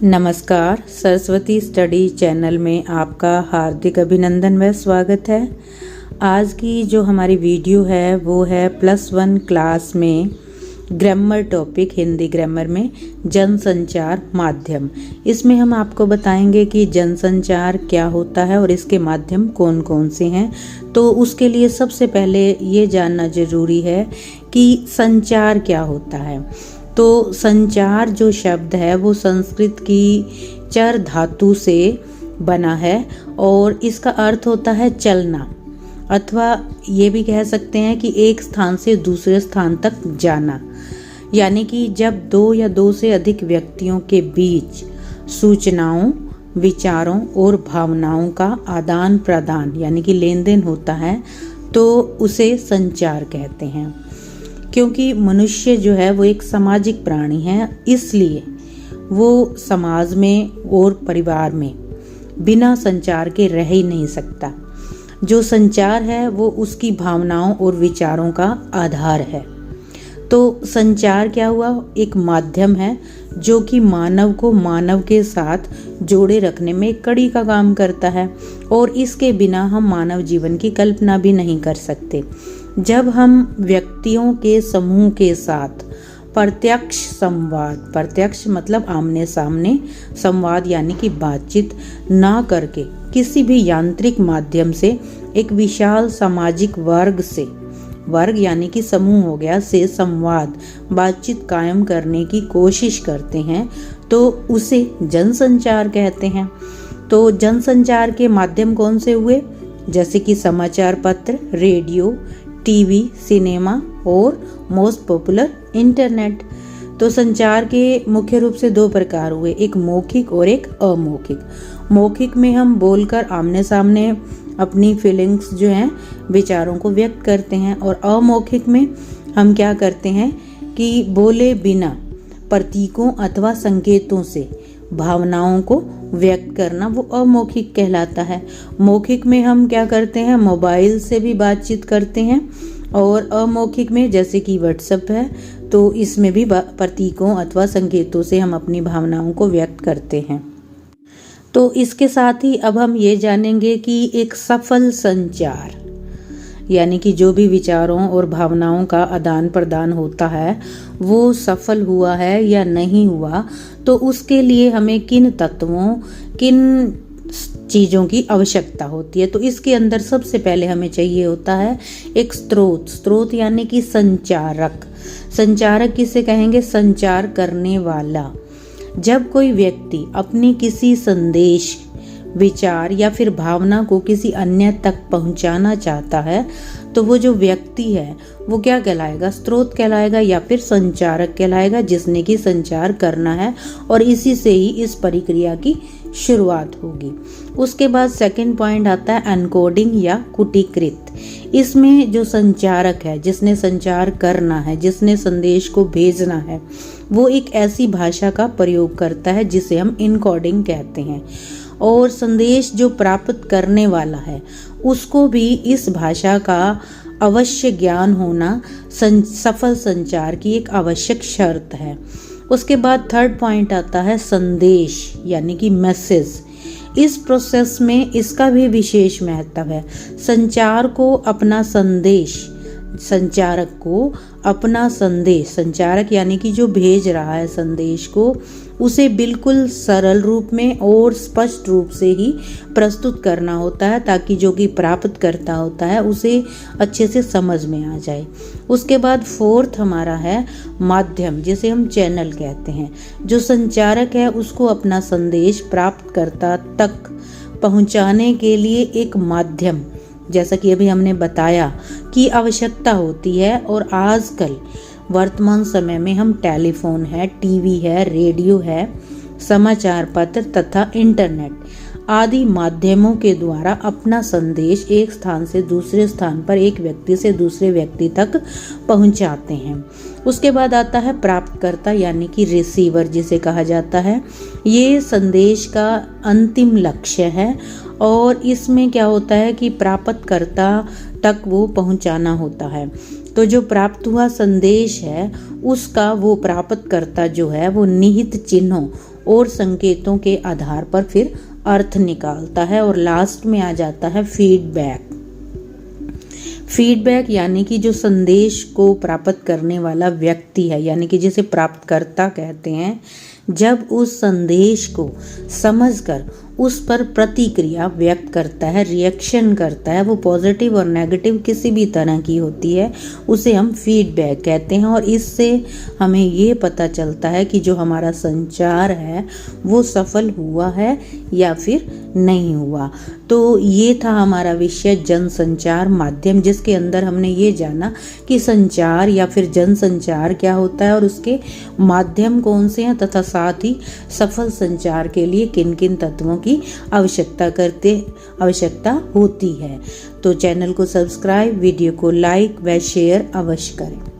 नमस्कार, Saraswati study channel में आपका हार्दिक अभिनंदन व स्वागत है। आज की जो हमारी वीडियो है वो है +1 क्लास में ग्रामर टॉपिक, हिंदी ग्रामर में जनसंचार माध्यम। इसमें हम आपको बताएंगे कि जनसंचार क्या होता है और इसके माध्यम कौन कौन से हैं। तो उसके लिए सबसे पहले ये जानना जरूरी है कि संचार क्या होता है। तो संचार जो शब्द है वो संस्कृत की चर धातु से बना है और इसका अर्थ होता है चलना, अथवा ये भी कह सकते हैं कि एक स्थान से दूसरे स्थान तक जाना। यानी कि जब दो या दो से अधिक व्यक्तियों के बीच सूचनाओं, विचारों और भावनाओं का आदान प्रदान यानी कि लेन देन होता है तो उसे संचार कहते हैं। क्योंकि मनुष्य जो है वो एक सामाजिक प्राणी है, इसलिए वो समाज में और परिवार में बिना संचार के रह ही नहीं सकता। जो संचार है वो उसकी भावनाओं और विचारों का आधार है। तो संचार क्या हुआ? एक माध्यम है जो कि मानव को मानव के साथ जोड़े रखने में कड़ी का काम करता है और इसके बिना हम मानव जीवन की कल्पना भी नहीं कर सकते। जब हम व्यक्तियों के समूह के साथ प्रत्यक्ष संवाद, प्रत्यक्ष मतलब आमने सामने संवाद यानी कि बातचीत ना करके किसी भी यांत्रिक माध्यम से एक विशाल सामाजिक वर्ग से, वर्ग यानी कि समूह हो गया, से संवाद बातचीत कायम करने की कोशिश करते हैं तो उसे जनसंचार कहते हैं। तो जनसंचार के माध्यम कौन से हुए? जैसे कि समाचार पत्र, रेडियो, टीवी, सिनेमा और मोस्ट पॉपुलर इंटरनेट। तो संचार के मुख्य रूप से दो प्रकार हुए, एक मौखिक और एक अमौखिक। मौखिक में हम बोलकर आमने सामने अपनी फीलिंग्स जो हैं, विचारों को व्यक्त करते हैं, और अमौखिक में हम क्या करते हैं कि बोले बिना प्रतीकों अथवा संकेतों से भावनाओं को व्यक्त करना, वो अमौखिक कहलाता है। मौखिक में हम क्या करते हैं, मोबाइल से भी बातचीत करते हैं, और अमौखिक में जैसे कि व्हाट्सएप है तो इसमें भी प्रतीकों अथवा संकेतों से हम अपनी भावनाओं को व्यक्त करते हैं। तो इसके साथ ही अब हम ये जानेंगे कि एक सफल संचार यानी कि जो भी विचारों और भावनाओं का आदान प्रदान होता है वो सफल हुआ है या नहीं हुआ, तो उसके लिए हमें किन तत्वों, किन चीज़ों की आवश्यकता होती है। तो इसके अंदर सबसे पहले हमें चाहिए होता है एक स्रोत। स्रोत यानी कि संचारक। संचारक किसे कहेंगे? संचार करने वाला। जब कोई व्यक्ति अपनी किसी संदेश, विचार या फिर भावना को किसी अन्य तक पहुंचाना चाहता है तो वो जो व्यक्ति है वो क्या कहलाएगा? स्रोत कहलाएगा या फिर संचारक कहलाएगा, जिसने की संचार करना है, और इसी से ही इस प्रक्रिया की शुरुआत होगी। उसके बाद सेकंड पॉइंट आता है एनकोडिंग या कूटीकृत। इसमें जो संचारक है, जिसने संचार करना है, जिसने संदेश को भेजना है, वो एक ऐसी भाषा का प्रयोग करता है जिसे हम इनकोडिंग कहते हैं, और संदेश जो प्राप्त करने वाला है उसको भी इस भाषा का अवश्य ज्ञान होना सफल संचार की एक आवश्यक शर्त है। उसके बाद थर्ड पॉइंट आता है संदेश यानी कि मैसेज। इस प्रोसेस में इसका भी विशेष महत्व है। संचार को अपना संदेश, संचारक को अपना संदेश, संचारक यानी कि जो भेज रहा है संदेश को, उसे बिल्कुल सरल रूप में और स्पष्ट रूप से ही प्रस्तुत करना होता है ताकि जो कि प्राप्त करता होता है उसे अच्छे से समझ में आ जाए। उसके बाद फोर्थ हमारा है माध्यम, जिसे हम चैनल कहते हैं। जो संचारक है उसको अपना संदेश प्राप्तकर्ता तक पहुंचाने के लिए एक माध्यम, जैसा कि अभी हमने बताया, की आवश्यकता होती है। और आजकल वर्तमान समय में हम टेलीफोन है, टीवी है, रेडियो है, समाचार पत्र तथा इंटरनेट आदि माध्यमों के द्वारा अपना संदेश एक स्थान से दूसरे स्थान पर, एक व्यक्ति से दूसरे व्यक्ति तक पहुंचाते हैं। उसके बाद आता है प्राप्तकर्ता यानी कि रिसीवर, जिसे कहा जाता है। ये संदेश का अंतिम लक्ष्य है और इसमें क्या होता है कि प्राप्तकर्ता तक वो पहुंचाना होता है। तो जो प्राप्त हुआ संदेश है उसका वो प्राप्तकर्ता जो है वो निहित चिन्हों और संकेतों के आधार पर फिर अर्थ निकालता है और लास्ट में आ जाता है फीडबैक। फीडबैक यानी कि जो संदेश को प्राप्त करने वाला व्यक्ति है, यानी कि जिसे प्राप्तकर्ता कहते हैं, जब उस संदेश को समझकर उस पर प्रतिक्रिया व्यक्त करता है, रिएक्शन करता है, वो पॉजिटिव और नेगेटिव किसी भी तरह की होती है, उसे हम फीडबैक कहते हैं। और इससे हमें ये पता चलता है कि जो हमारा संचार है वो सफल हुआ है या फिर नहीं हुआ। तो ये था हमारा विषय जनसंचार माध्यम, जिसके अंदर हमने ये जाना कि संचार या फिर जनसंचार क्या होता है और उसके माध्यम कौन से हैं, तथा साथ ही सफल संचार के लिए किन किन तत्वों की आवश्यकता होती है। तो चैनल को सब्सक्राइब, वीडियो को लाइक व शेयर अवश्य करें।